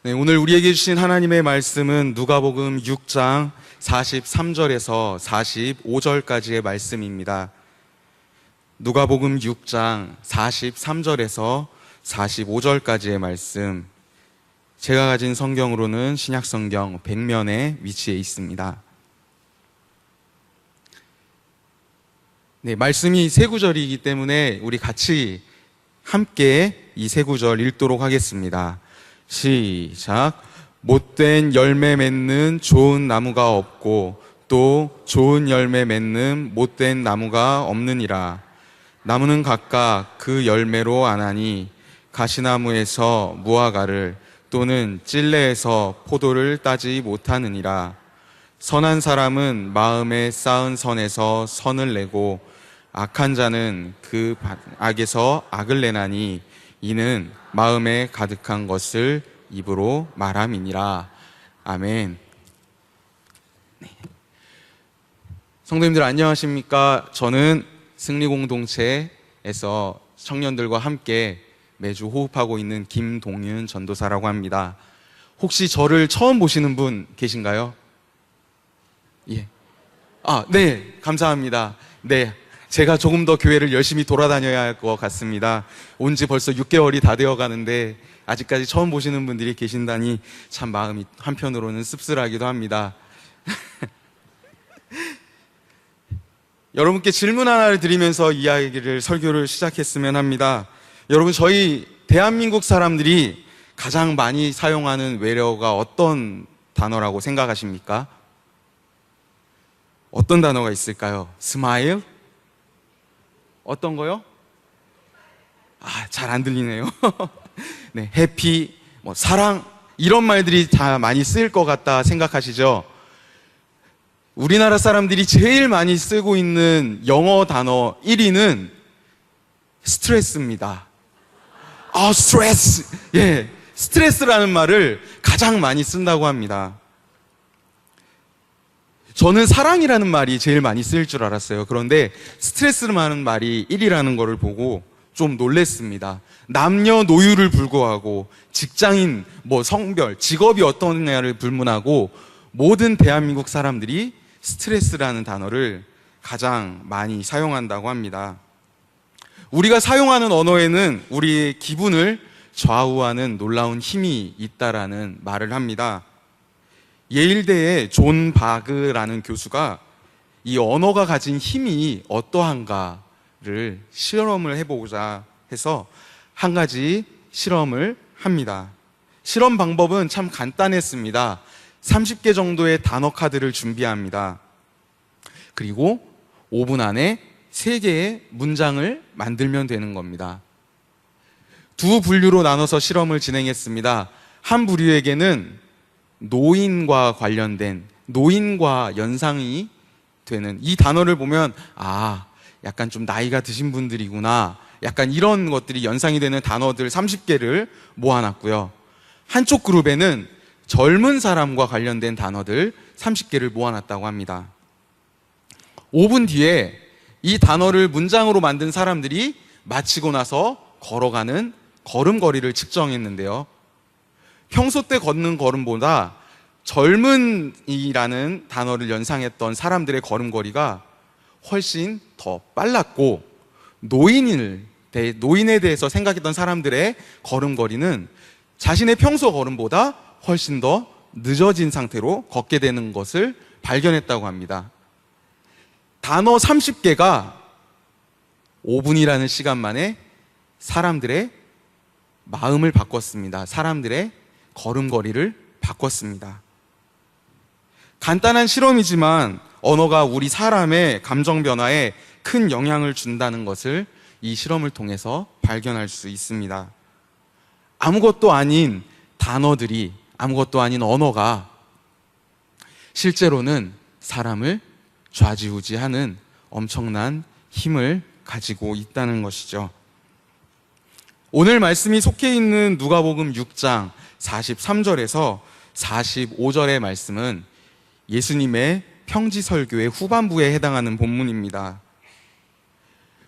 네, 오늘 우리에게 주신 하나님의 말씀은 누가복음 6장 43절에서 45절까지의 말씀입니다. 누가복음 6장 43절에서 45절까지의 말씀. 제가 가진 성경으로는 신약성경 100면에 위치해 있습니다. 네, 말씀이 세 구절이기 때문에 우리 같이 함께 이 세 구절 읽도록 하겠습니다. 시작. 못된 열매 맺는 좋은 나무가 없고 또 좋은 열매 맺는 못된 나무가 없느니라. 나무는 각각 그 열매로 아나니 가시나무에서 무화과를 또는 찔레에서 포도를 따지 못하느니라. 선한 사람은 마음에 쌓은 선에서 선을 내고 악한 자는 그 악에서 악을 내나니 이는 마음에 가득한 것을 입으로 말함이니라. 아멘. 네. 성도님들 안녕하십니까? 저는 승리공동체에서 청년들과 함께 매주 호흡하고 있는 김동윤 전도사라고 합니다. 혹시 저를 처음 보시는 분 계신가요? 예. 네, 감사합니다. 네. 제가 조금 더 교회를 열심히 돌아다녀야 할 것 같습니다. 온 지 벌써 6개월이 다 되어 가는데 아직까지 처음 보시는 분들이 계신다니 참 마음이 한편으로는 씁쓸하기도 합니다. 여러분께 질문 하나를 드리면서 설교를 시작했으면 합니다. 여러분, 저희 대한민국 사람들이 가장 많이 사용하는 외래어가 어떤 단어라고 생각하십니까? 어떤 단어가 있을까요? 스마일? 어떤 거요? 잘 안 들리네요. 네, 해피, 사랑, 이런 말들이 다 많이 쓰일 것 같다 생각하시죠? 우리나라 사람들이 제일 많이 쓰고 있는 영어 단어 1위는 스트레스입니다. 스트레스! 예, 스트레스라는 말을 가장 많이 쓴다고 합니다. 저는 사랑이라는 말이 제일 많이 쓰일 줄 알았어요. 그런데 스트레스라는 말이 1위라는 것을 보고 좀 놀랬습니다. 남녀노유를 불구하고 직장인, 성별, 직업이 어떠냐를 불문하고 모든 대한민국 사람들이 스트레스라는 단어를 가장 많이 사용한다고 합니다. 우리가 사용하는 언어에는 우리의 기분을 좌우하는 놀라운 힘이 있다라는 말을 합니다. 예일대의 존 바그라는 교수가 이 언어가 가진 힘이 어떠한가를 실험을 해보고자 해서 한 가지 실험을 합니다. 실험 방법은 참 간단했습니다. 30개 정도의 단어 카드를 준비합니다. 그리고 5분 안에 3개의 문장을 만들면 되는 겁니다. 두 분류로 나눠서 실험을 진행했습니다. 한 부류에게는 노인과 관련된, 노인과 연상이 되는, 이 단어를 보면 약간 좀 나이가 드신 분들이구나, 약간 이런 것들이 연상이 되는 단어들 30개를 모아놨고요. 한쪽 그룹에는 젊은 사람과 관련된 단어들 30개를 모아놨다고 합니다. 5분 뒤에 이 단어를 문장으로 만든 사람들이 마치고 나서 걸어가는 걸음걸이를 측정했는데요. 평소 때 걷는 걸음보다 젊은이라는 단어를 연상했던 사람들의 걸음걸이가 훨씬 더 빨랐고, 노인에 대해서 생각했던 사람들의 걸음걸이는 자신의 평소 걸음보다 훨씬 더 늦어진 상태로 걷게 되는 것을 발견했다고 합니다. 단어 30개가 5분이라는 시간 만에 사람들의 마음을 바꿨습니다. 사람들의 걸음걸이를 바꿨습니다. 간단한 실험이지만 언어가 우리 사람의 감정 변화에 큰 영향을 준다는 것을 이 실험을 통해서 발견할 수 있습니다. 아무것도 아닌 단어들이, 아무것도 아닌 언어가 실제로는 사람을 좌지우지하는 엄청난 힘을 가지고 있다는 것이죠. 오늘 말씀이 속해 있는 누가복음 6장 43절에서 45절의 말씀은 예수님의 평지설교의 후반부에 해당하는 본문입니다.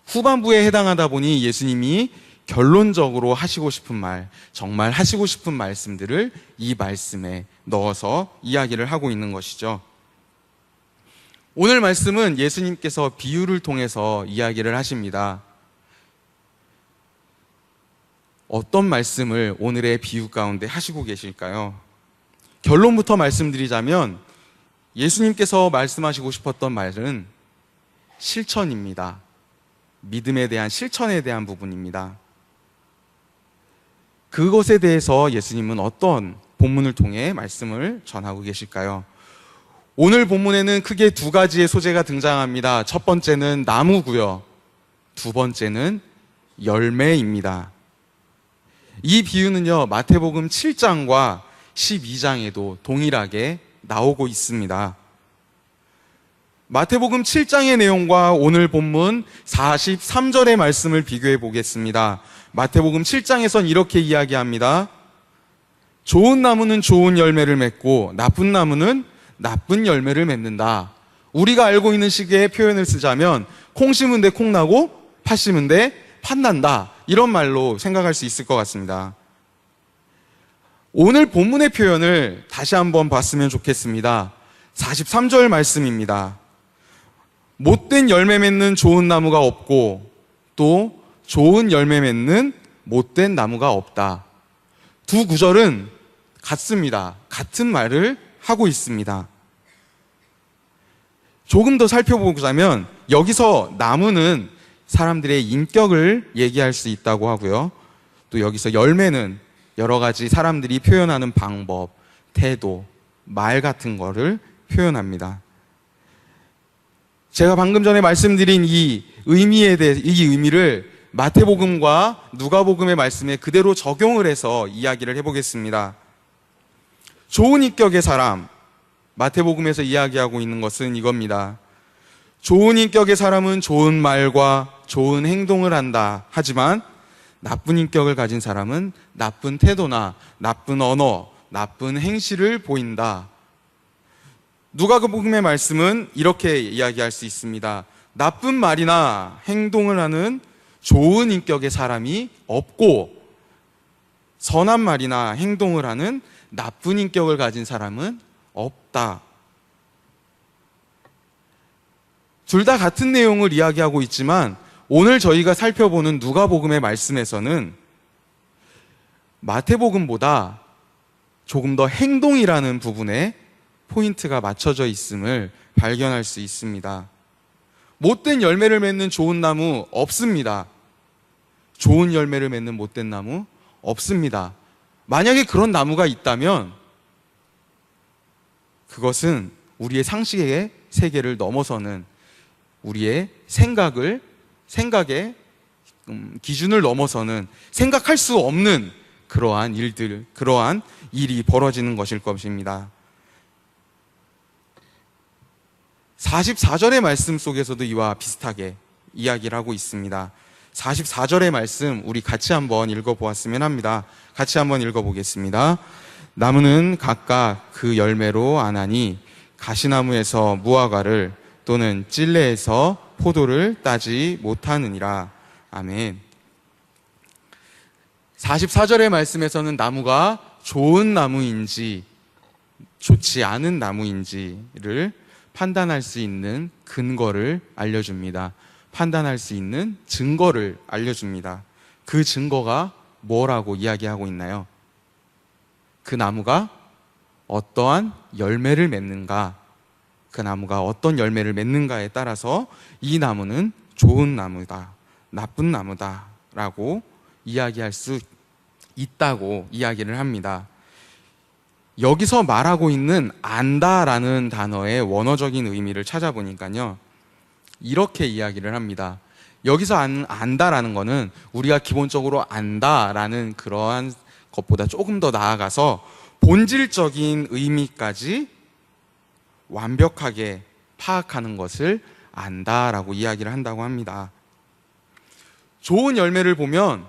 후반부에 해당하다 보니 예수님이 결론적으로 하시고 싶은 말, 정말 하시고 싶은 말씀들을 이 말씀에 넣어서 이야기를 하고 있는 것이죠. 오늘 말씀은 예수님께서 비유를 통해서 이야기를 하십니다. 어떤 말씀을 오늘의 비유 가운데 하시고 계실까요? 결론부터 말씀드리자면 예수님께서 말씀하시고 싶었던 말은 실천입니다. 믿음에 대한 실천에 대한 부분입니다. 그것에 대해서 예수님은 어떤 본문을 통해 말씀을 전하고 계실까요? 오늘 본문에는 크게 두 가지의 소재가 등장합니다. 첫 번째는 나무고요. 두 번째는 열매입니다. 이 비유는요, 마태복음 7장과 12장에도 동일하게 나오고 있습니다. 마태복음 7장의 내용과 오늘 본문 43절의 말씀을 비교해 보겠습니다. 마태복음 7장에선 이렇게 이야기합니다. 좋은 나무는 좋은 열매를 맺고 나쁜 나무는 나쁜 열매를 맺는다. 우리가 알고 있는 식의 표현을 쓰자면 콩 심은 데 콩 나고 팥 심은 데 팥 난다. 이런 말로 생각할 수 있을 것 같습니다. 오늘 본문의 표현을 다시 한번 봤으면 좋겠습니다. 43절 말씀입니다. 못된 열매 맺는 좋은 나무가 없고 또 좋은 열매 맺는 못된 나무가 없다. 두 구절은 같습니다. 같은 말을 하고 있습니다. 조금 더 살펴보자면 여기서 나무는 사람들의 인격을 얘기할 수 있다고 하고요. 또 여기서 열매는 여러 가지 사람들이 표현하는 방법, 태도, 말 같은 거를 표현합니다. 제가 방금 전에 말씀드린 이 의미를 마태복음과 누가복음의 말씀에 그대로 적용을 해서 이야기를 해보겠습니다. 좋은 인격의 사람, 마태복음에서 이야기하고 있는 것은 이겁니다. 좋은 인격의 사람은 좋은 말과 좋은 행동을 한다. 하지만 나쁜 인격을 가진 사람은 나쁜 태도나 나쁜 언어, 나쁜 행실을 보인다. 누가복음의 말씀은 이렇게 이야기할 수 있습니다. 나쁜 말이나 행동을 하는 좋은 인격의 사람이 없고 선한 말이나 행동을 하는 나쁜 인격을 가진 사람은 없다. 둘 다 같은 내용을 이야기하고 있지만 오늘 저희가 살펴보는 누가복음의 말씀에서는 마태복음보다 조금 더 행동이라는 부분에 포인트가 맞춰져 있음을 발견할 수 있습니다. 못된 열매를 맺는 좋은 나무 없습니다. 좋은 열매를 맺는 못된 나무 없습니다. 만약에 그런 나무가 있다면 그것은 우리의 상식의 세계를 넘어서는 우리의 생각의 기준을 넘어서는 생각할 수 없는 그러한 일이 벌어지는 것일 것입니다. 44절의 말씀 속에서도 이와 비슷하게 이야기를 하고 있습니다. 44절의 말씀 우리 같이 한번 읽어보았으면 합니다. 같이 한번 읽어보겠습니다. 나무는 각각 그 열매로 아나니 가시나무에서 무화과를 또는 찔레에서 포도를 따지 못하느니라. 아멘. 44절의 말씀에서는 나무가 좋은 나무인지 좋지 않은 나무인지를 판단할 수 있는 근거를 알려줍니다. 판단할 수 있는 증거를 알려줍니다. 그 증거가 뭐라고 이야기하고 있나요? 그 나무가 어떠한 열매를 맺는가, 그 나무가 어떤 열매를 맺는가에 따라서 이 나무는 좋은 나무다, 나쁜 나무다 라고 이야기할 수 있다고 이야기를 합니다. 여기서 말하고 있는 안다라는 단어의 원어적인 의미를 찾아보니까요, 이렇게 이야기를 합니다. 여기서 안다라는 거는 우리가 기본적으로 안다라는 그러한 것보다 조금 더 나아가서 본질적인 의미까지 완벽하게 파악하는 것을 안다라고 이야기를 한다고 합니다. 좋은 열매를 보면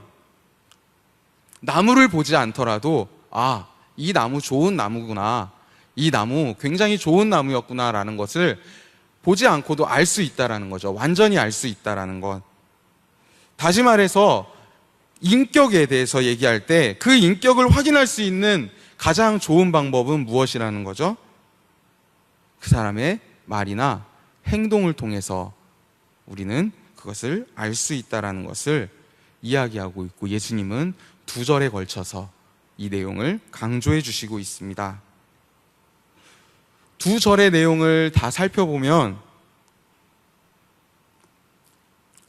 나무를 보지 않더라도 이 나무 좋은 나무구나, 이 나무 굉장히 좋은 나무였구나 라는 것을 보지 않고도 알 수 있다라는 거죠. 완전히 알 수 있다라는 것. 다시 말해서 인격에 대해서 얘기할 때 그 인격을 확인할 수 있는 가장 좋은 방법은 무엇이라는 거죠? 그 사람의 말이나 행동을 통해서 우리는 그것을 알 수 있다는 것을 이야기하고 있고, 예수님은 2절에 걸쳐서 이 내용을 강조해 주시고 있습니다. 2절의 내용을 다 살펴보면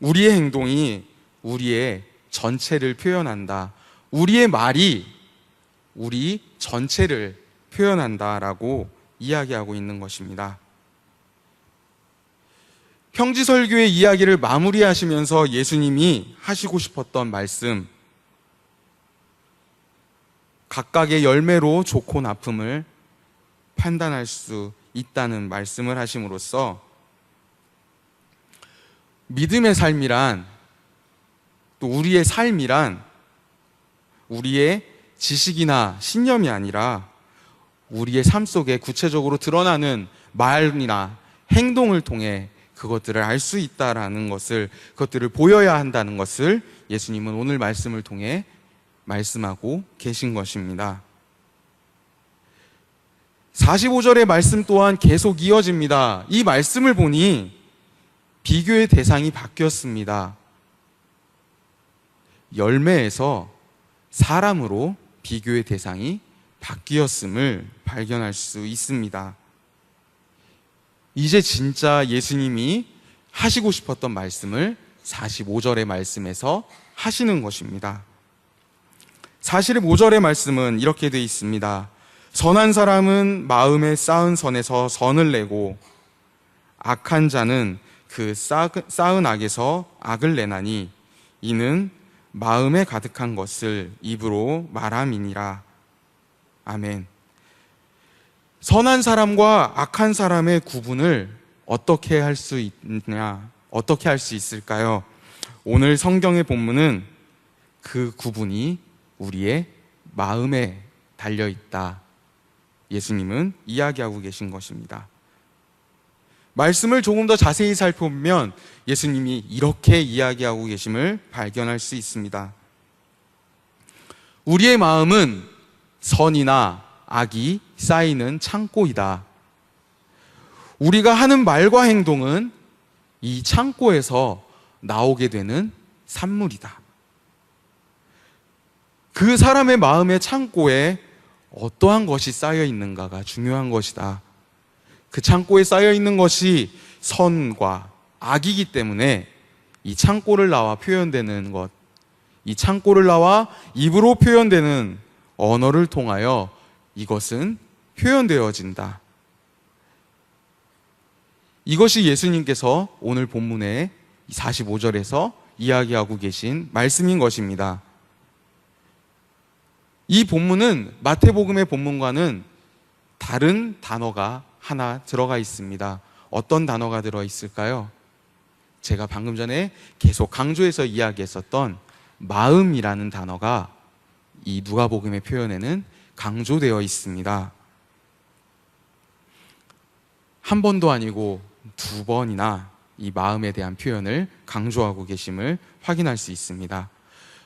우리의 행동이 우리의 전체를 표현한다, 우리의 말이 우리 전체를 표현한다라고 이야기하고 있는 것입니다. 평지설교의 이야기를 마무리하시면서 예수님이 하시고 싶었던 말씀, 각각의 열매로 좋고 나쁨을 판단할 수 있다는 말씀을 하심으로써 믿음의 삶이란, 또 우리의 삶이란 우리의 지식이나 신념이 아니라 우리의 삶 속에 구체적으로 드러나는 말이나 행동을 통해 그것들을 알 수 있다라는 것을, 그것들을 보여야 한다는 것을 예수님은 오늘 말씀을 통해 말씀하고 계신 것입니다. 45절의 말씀 또한 계속 이어집니다. 이 말씀을 보니 비교의 대상이 바뀌었습니다. 열매에서 사람으로 비교의 대상이 바뀌었음을 발견할 수 있습니다. 이제 진짜 예수님이 하시고 싶었던 말씀을 45절의 말씀에서 하시는 것입니다. 45절의 말씀은 이렇게 되어 있습니다. 선한 사람은 마음에 쌓은 선에서 선을 내고 악한 자는 그 쌓은 악에서 악을 내나니 이는 마음에 가득한 것을 입으로 말함이니라. 아멘. 선한 사람과 악한 사람의 구분을 어떻게 할 수 있냐, 어떻게 할 수 있을까요? 오늘 성경의 본문은 그 구분이 우리의 마음에 달려있다, 예수님은 이야기하고 계신 것입니다. 말씀을 조금 더 자세히 살펴보면 예수님이 이렇게 이야기하고 계심을 발견할 수 있습니다. 우리의 마음은 선이나 악이 쌓이는 창고이다. 우리가 하는 말과 행동은 이 창고에서 나오게 되는 산물이다. 그 사람의 마음의 창고에 어떠한 것이 쌓여 있는가가 중요한 것이다. 그 창고에 쌓여 있는 것이 선과 악이기 때문에 이 창고를 나와 표현되는 것, 이 창고를 나와 입으로 표현되는 언어를 통하여 이것은 표현되어진다. 이것이 예수님께서 오늘 본문의 45절에서 이야기하고 계신 말씀인 것입니다. 이 본문은 마태복음의 본문과는 다른 단어가 하나 들어가 있습니다. 어떤 단어가 들어있을까요? 제가 방금 전에 계속 강조해서 이야기했었던 마음이라는 단어가 이 누가복음의 표현에는 강조되어 있습니다. 한 번도 아니고 2번이나 이 마음에 대한 표현을 강조하고 계심을 확인할 수 있습니다.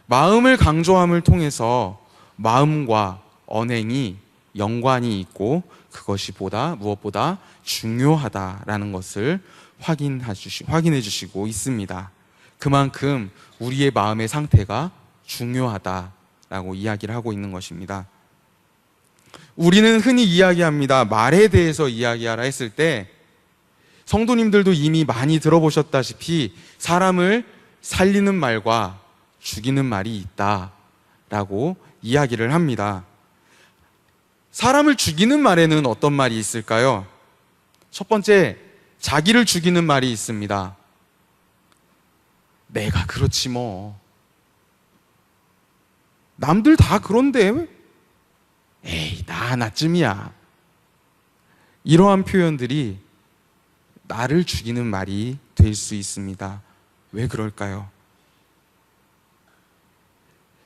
마음을 강조함을 통해서 마음과 언행이 연관이 있고 그것이 무엇보다 중요하다라는 것을 확인해 주시고 있습니다. 그만큼 우리의 마음의 상태가 중요하다라고 이야기를 하고 있는 것입니다. 우리는 흔히 이야기합니다. 말에 대해서 이야기하라 했을 때 성도님들도 이미 많이 들어보셨다시피 사람을 살리는 말과 죽이는 말이 있다라고 이야기를 합니다. 사람을 죽이는 말에는 어떤 말이 있을까요? 첫 번째, 자기를 죽이는 말이 있습니다. 내가 그렇지 뭐. 남들 다 그런데 에이, 나 하나쯤이야. 이러한 표현들이 나를 죽이는 말이 될 수 있습니다. 왜 그럴까요?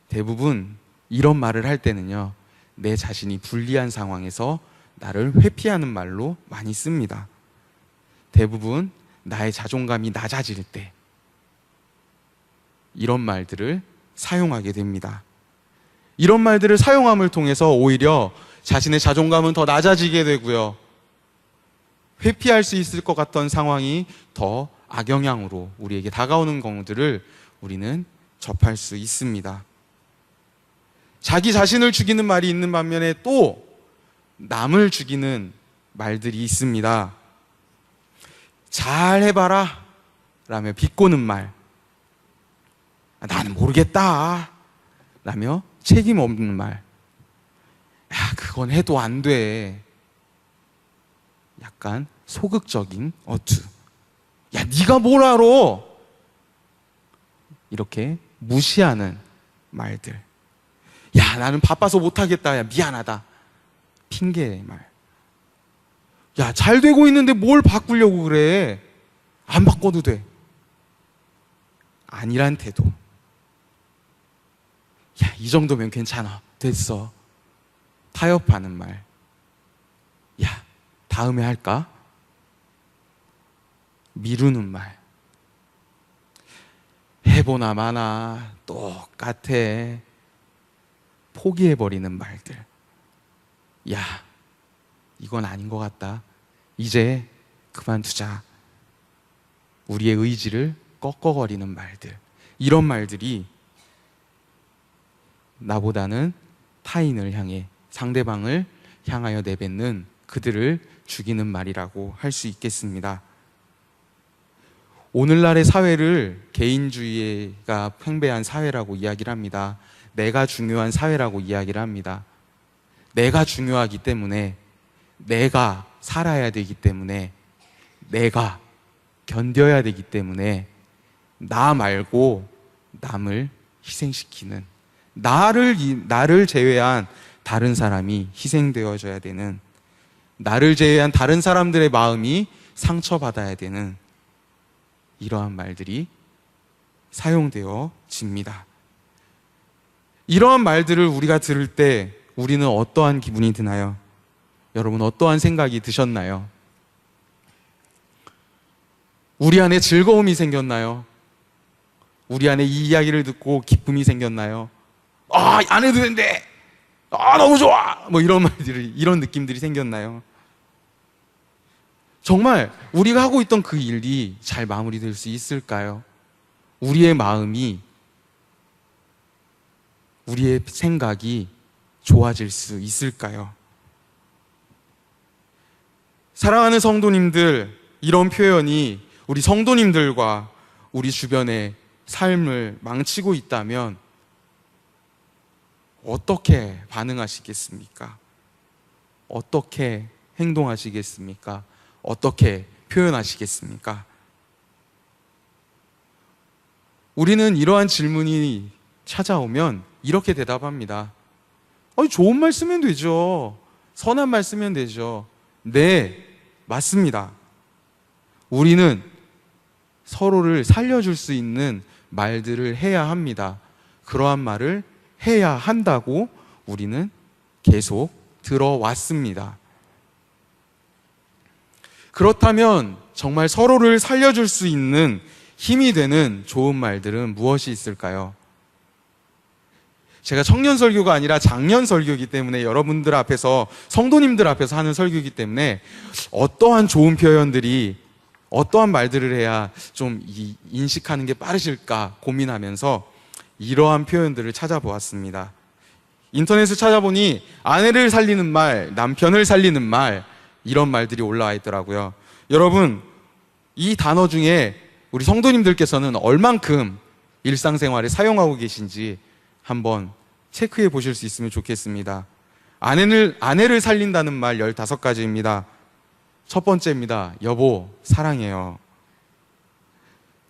대부분 이런 말을 할 때는요, 내 자신이 불리한 상황에서 나를 회피하는 말로 많이 씁니다. 대부분 나의 자존감이 낮아질 때 이런 말들을 사용하게 됩니다. 이런 말들을 사용함을 통해서 오히려 자신의 자존감은 더 낮아지게 되고요. 회피할 수 있을 것 같던 상황이 더 악영향으로 우리에게 다가오는 경우들을 우리는 접할 수 있습니다. 자기 자신을 죽이는 말이 있는 반면에 또 남을 죽이는 말들이 있습니다. 잘 해봐라 라며 비꼬는 말, 나는 모르겠다 라며 책임 없는 말, 야 그건 해도 안 돼, 약간 소극적인 어투, 야 네가 뭘 알아, 이렇게 무시하는 말들, 야 나는 바빠서 못하겠다, 야 미안하다, 핑계의 말, 야 잘 되고 있는데 뭘 바꾸려고 그래, 안 바꿔도 돼, 아니란 태도, 야 이 정도면 괜찮아, 됐어, 타협하는 말, 야 다음에 할까, 미루는 말, 해보나 마나 똑같아, 포기해버리는 말들, 야 이건 아닌 것 같다, 이제 그만두자, 우리의 의지를 꺾어버리는 말들, 이런 말들이 나보다는 타인을 향해, 상대방을 향하여 내뱉는 그들을 죽이는 말이라고 할 수 있겠습니다. 오늘날의 사회를 개인주의가 팽배한 사회라고 이야기를 합니다. 내가 중요한 사회라고 이야기를 합니다. 내가 중요하기 때문에, 내가 살아야 되기 때문에, 내가 견뎌야 되기 때문에 나 말고 남을 희생시키는, 나를 제외한 다른 사람이 희생되어져야 되는, 나를 제외한 다른 사람들의 마음이 상처받아야 되는 이러한 말들이 사용되어집니다. 이러한 말들을 우리가 들을 때 우리는 어떠한 기분이 드나요? 여러분 어떠한 생각이 드셨나요? 우리 안에 즐거움이 생겼나요? 우리 안에 이 이야기를 듣고 기쁨이 생겼나요? 안 해도 된대! 너무 좋아! 뭐 이런 말들이, 이런 느낌들이 생겼나요? 정말 우리가 하고 있던 그 일이 잘 마무리될 수 있을까요? 우리의 마음이, 우리의 생각이 좋아질 수 있을까요? 사랑하는 성도님들, 이런 표현이 우리 성도님들과 우리 주변의 삶을 망치고 있다면 어떻게 반응하시겠습니까? 어떻게 행동하시겠습니까? 어떻게 표현하시겠습니까? 우리는 이러한 질문이 찾아오면 이렇게 대답합니다. 좋은 말 쓰면 되죠. 선한 말 쓰면 되죠. 네, 맞습니다. 우리는 서로를 살려줄 수 있는 말들을 해야 합니다. 그러한 말을 해야 한다고 우리는 계속 들어왔습니다. 그렇다면 정말 서로를 살려줄 수 있는 힘이 되는 좋은 말들은 무엇이 있을까요? 제가 청년 설교가 아니라 장년 설교이기 때문에, 여러분들 앞에서, 성도님들 앞에서 하는 설교이기 때문에 어떠한 좋은 표현들이, 어떠한 말들을 해야 좀 인식하는 게 빠르실까 고민하면서 이러한 표현들을 찾아보았습니다. 인터넷을 찾아보니 아내를 살리는 말, 남편을 살리는 말, 이런 말들이 올라와 있더라고요. 여러분, 이 단어 중에 우리 성도님들께서는 얼만큼 일상생활에 사용하고 계신지 한번 체크해 보실 수 있으면 좋겠습니다. 아내를 살린다는 말 15가지입니다. 첫 번째입니다. 여보, 사랑해요.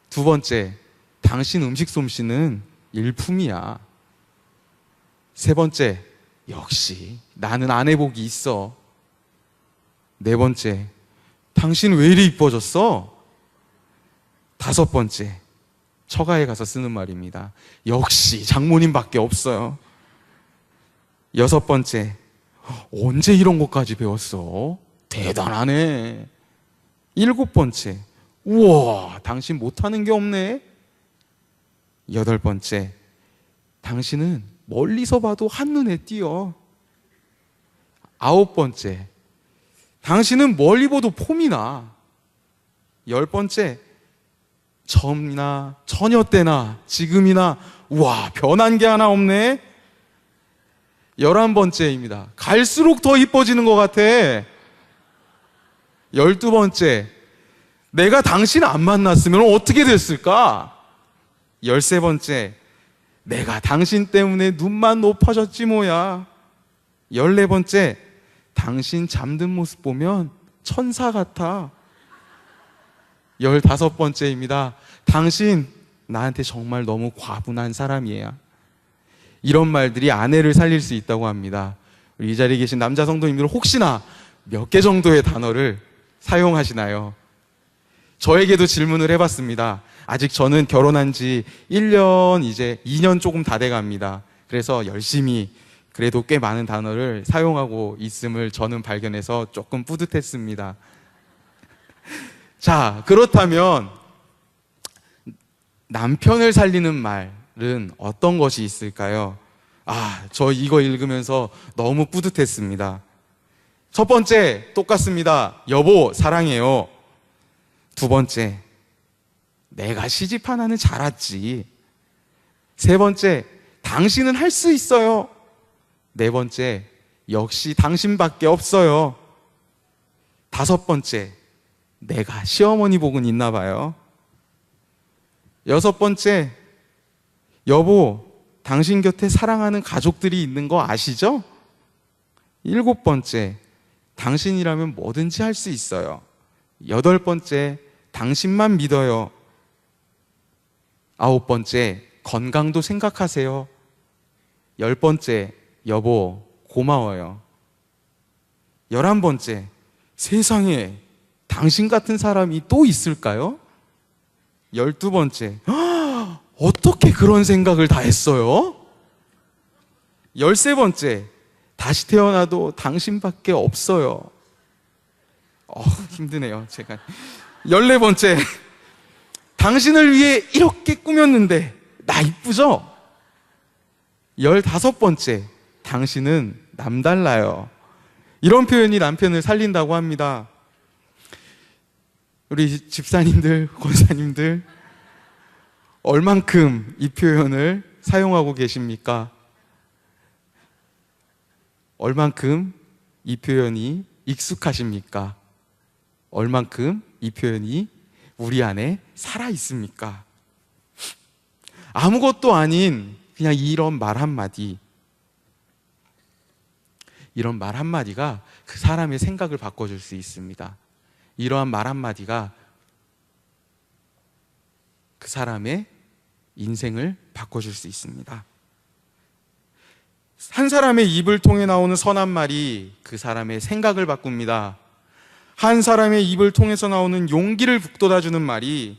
두 번째, 당신 음식 솜씨는 일품이야. 세 번째, 역시 나는 아내 복이 있어. 네 번째, 당신 왜 이리 이뻐졌어? 다섯 번째, 처가에 가서 쓰는 말입니다. 역시 장모님밖에 없어요. 여섯 번째, 언제 이런 것까지 배웠어? 대단하네. 일곱 번째, 우와, 당신 못하는 게 없네. 여덟 번째, 당신은 멀리서 봐도 한눈에 띄어. 9번째, 당신은 멀리 봐도 폼이 나. 10번째, 처음이나 처녀 때나 지금이나 우와 변한 게 하나 없네. 11번째입니다. 갈수록 더 이뻐지는 것 같아. 12번째, 내가 당신 안 만났으면 어떻게 됐을까? 13번째, 내가 당신 때문에 눈만 높아졌지 뭐야. 14번째, 당신 잠든 모습 보면 천사 같아. 15번째입니다. 당신 나한테 정말 너무 과분한 사람이에요. 이런 말들이 아내를 살릴 수 있다고 합니다. 우리 이 자리에 계신 남자 성도님들 혹시나 몇 개 정도의 단어를 사용하시나요? 저에게도 질문을 해봤습니다. 아직 저는 결혼한 지 1년, 이제 2년 조금 다 돼갑니다. 그래서 열심히 그래도 꽤 많은 단어를 사용하고 있음을 저는 발견해서 조금 뿌듯했습니다. 자, 그렇다면 남편을 살리는 말은 어떤 것이 있을까요? 저 이거 읽으면서 너무 뿌듯했습니다. 첫 번째, 똑같습니다. 여보, 사랑해요. 두 번째, 내가 시집 하나는 잘 왔지. 세 번째, 당신은 할 수 있어요. 네 번째, 역시 당신밖에 없어요. 다섯 번째, 내가 시어머니 복은 있나 봐요. 여섯 번째, 여보, 당신 곁에 사랑하는 가족들이 있는 거 아시죠? 일곱 번째, 당신이라면 뭐든지 할 수 있어요. 여덟 번째, 당신만 믿어요. 아홉 번째, 건강도 생각하세요. 열 번째, 여보, 고마워요. 11번째, 세상에 당신 같은 사람이 또 있을까요? 12번째, 어떻게 그런 생각을 다 했어요? 13번째, 다시 태어나도 당신밖에 없어요. 힘드네요, 제가. 14번째, 당신을 위해 이렇게 꾸몄는데 나 이쁘죠? 15번째, 당신은 남달라요. 이런 표현이 남편을 살린다고 합니다. 우리 집사님들, 권사님들, 얼만큼 이 표현을 사용하고 계십니까? 얼만큼 이 표현이 익숙하십니까? 얼만큼 이 표현이 우리 안에 살아있습니까? 아무것도 아닌 그냥 이런 말 한마디, 이런 말 한마디가 그 사람의 생각을 바꿔줄 수 있습니다. 이러한 말 한마디가 그 사람의 인생을 바꿔줄 수 있습니다. 한 사람의 입을 통해 나오는 선한 말이 그 사람의 생각을 바꿉니다. 한 사람의 입을 통해서 나오는 용기를 북돋아주는 말이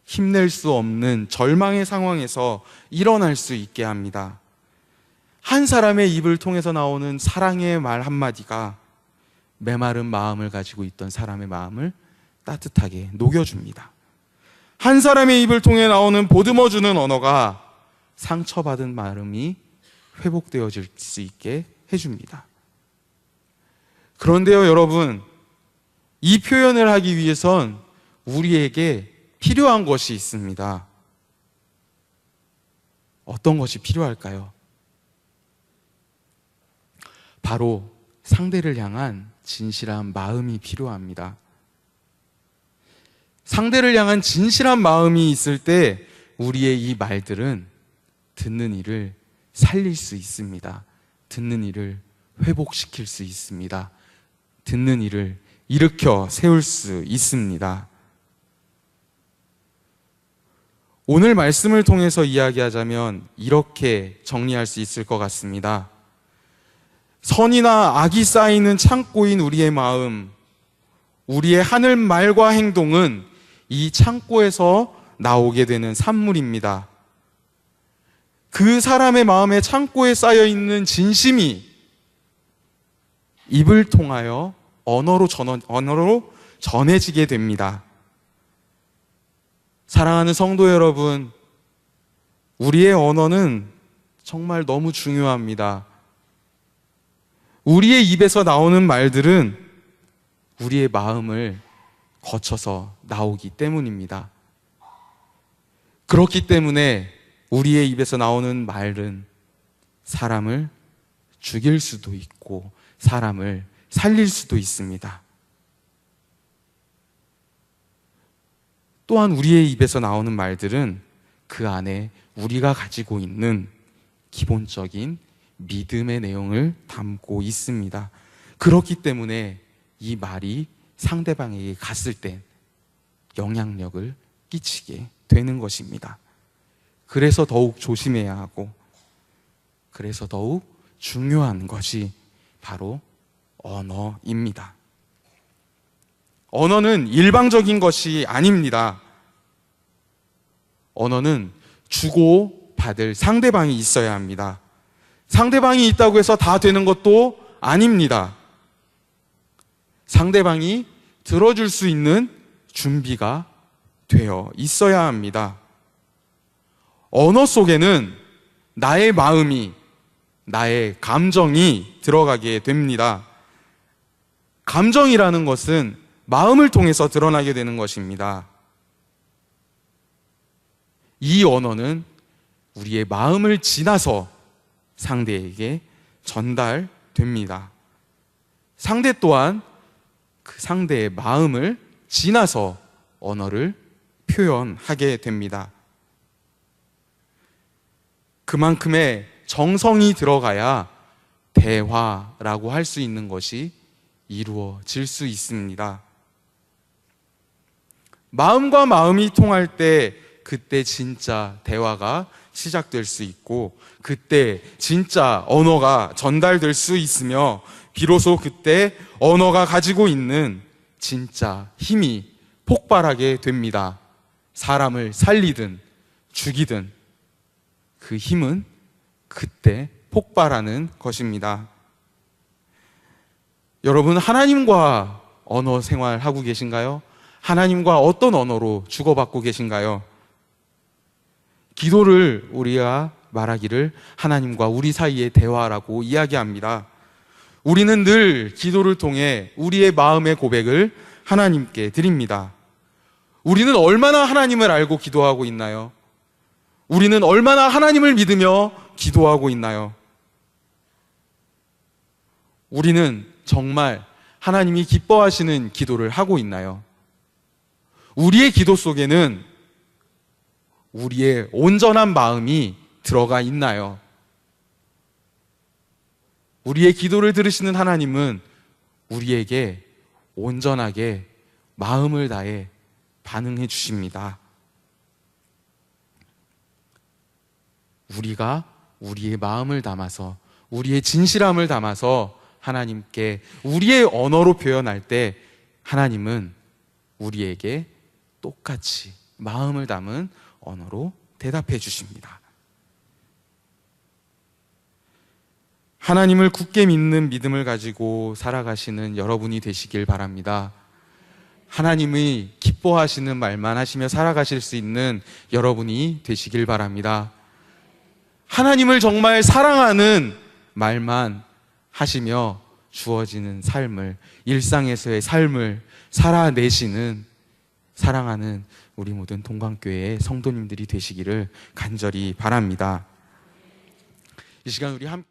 힘낼 수 없는 절망의 상황에서 일어날 수 있게 합니다. 한 사람의 입을 통해서 나오는 사랑의 말 한마디가 메마른 마음을 가지고 있던 사람의 마음을 따뜻하게 녹여줍니다. 한 사람의 입을 통해 나오는 보듬어주는 언어가 상처받은 마음이 회복되어질 수 있게 해줍니다. 그런데요, 여러분, 이 표현을 하기 위해선 우리에게 필요한 것이 있습니다. 어떤 것이 필요할까요? 바로 상대를 향한 진실한 마음이 필요합니다. 상대를 향한 진실한 마음이 있을 때 우리의 이 말들은 듣는 이를 살릴 수 있습니다. 듣는 이를 회복시킬 수 있습니다. 듣는 이를 일으켜 세울 수 있습니다. 오늘 말씀을 통해서 이야기하자면 이렇게 정리할 수 있을 것 같습니다. 선이나 악이 쌓이는 창고인 우리의 마음, 우리의 하는 말과 행동은 이 창고에서 나오게 되는 산물입니다. 그 사람의 마음의 창고에 쌓여 있는 진심이 입을 통하여 언어로 전해지게 됩니다. 사랑하는 성도 여러분, 우리의 언어는 정말 너무 중요합니다. 우리의 입에서 나오는 말들은 우리의 마음을 거쳐서 나오기 때문입니다. 그렇기 때문에 우리의 입에서 나오는 말은 사람을 죽일 수도 있고 사람을 살릴 수도 있습니다. 또한 우리의 입에서 나오는 말들은 그 안에 우리가 가지고 있는 기본적인 믿음의 내용을 담고 있습니다. 그렇기 때문에 이 말이 상대방에게 갔을 땐 영향력을 끼치게 되는 것입니다. 그래서 더욱 조심해야 하고, 그래서 더욱 중요한 것이 바로 언어입니다. 언어는 일방적인 것이 아닙니다. 언어는 주고 받을 상대방이 있어야 합니다. 상대방이 있다고 해서 다 되는 것도 아닙니다. 상대방이 들어줄 수 있는 준비가 되어 있어야 합니다. 언어 속에는 나의 마음이, 나의 감정이 들어가게 됩니다. 감정이라는 것은 마음을 통해서 드러나게 되는 것입니다. 이 언어는 우리의 마음을 지나서 상대에게 전달됩니다. 상대 또한 그 상대의 마음을 지나서 언어를 표현하게 됩니다. 그만큼의 정성이 들어가야 대화라고 할 수 있는 것이 이루어질 수 있습니다. 마음과 마음이 통할 때 그때 진짜 대화가 시작될 수 있고, 그때 진짜 언어가 전달될 수 있으며, 비로소 그때 언어가 가지고 있는 진짜 힘이 폭발하게 됩니다. 사람을 살리든 죽이든 그 힘은 그때 폭발하는 것입니다. 여러분, 하나님과 언어 생활하고 계신가요? 하나님과 어떤 언어로 주고받고 계신가요? 기도를 우리가 말하기를 하나님과 우리 사이의 대화라고 이야기합니다. 우리는 늘 기도를 통해 우리의 마음의 고백을 하나님께 드립니다. 우리는 얼마나 하나님을 알고 기도하고 있나요? 우리는 얼마나 하나님을 믿으며 기도하고 있나요? 우리는 정말 하나님이 기뻐하시는 기도를 하고 있나요? 우리의 기도 속에는 우리의 온전한 마음이 들어가 있나요? 우리의 기도를 들으시는 하나님은 우리에게 온전하게 마음을 다해 반응해 주십니다. 우리가 우리의 마음을 담아서, 우리의 진실함을 담아서 하나님께 우리의 언어로 표현할 때 하나님은 우리에게 똑같이 마음을 담은 언어로 대답해 주십니다. 하나님을 굳게 믿는 믿음을 가지고 살아가시는 여러분이 되시길 바랍니다. 하나님이 기뻐하시는 말만 하시며 살아가실 수 있는 여러분이 되시길 바랍니다. 하나님을 정말 사랑하는 말만 하시며 주어지는 삶을, 일상에서의 삶을 살아내시는, 사랑하는 우리 모든 동광교회의 성도님들이 되시기를 간절히 바랍니다. 이 시간 우리 함께